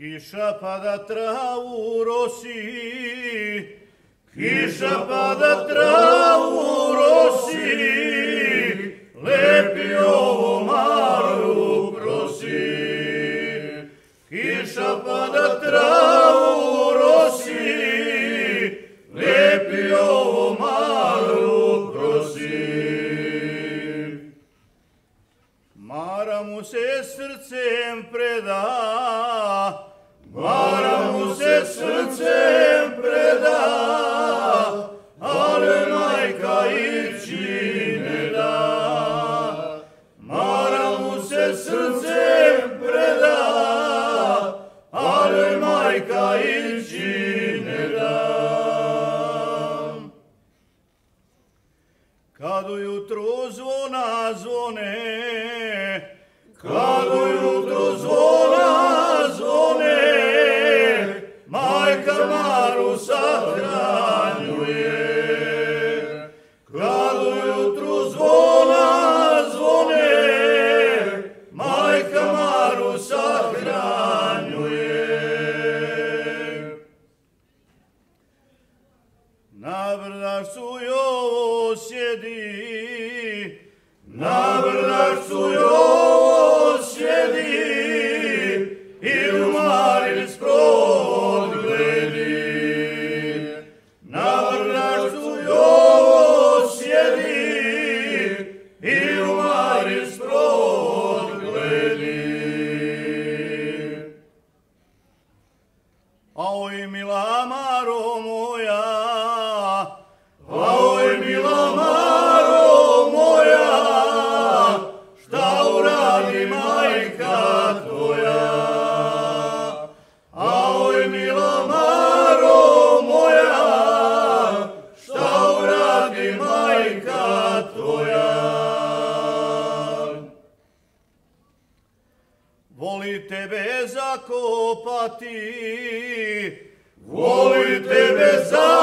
Kiša pada travu rosi, kiša pada travu rosi, lepi ovo malu prosi. Kiša pada travu rosi, lepi ovo malu prosi. Mara mu se srcem preda, Mara mu se srcem preda, ale majka ići ne da. Mara mu se srcem preda, ale majka ići ne da. Kad ujutru zvona zvone, kad ujutru zvona zvone, majka Maru sahranjuje. Kad ujutru zvona zvone, majka Maru sahranjuje. Na brdašcu Jovo sjedi, na brdašcu Jovo sjedi, i u Marin sprod gledi. Na brdašcu Jovo sjedi, i u Marin sprod gledi. Aoj mila Maro moja, aoj mila Maro moja, šta uradi majka tvoja? Aoj mila Maro moja, šta uradi majka tvoja? Voli tebe zakopati, voli tebe zakopati,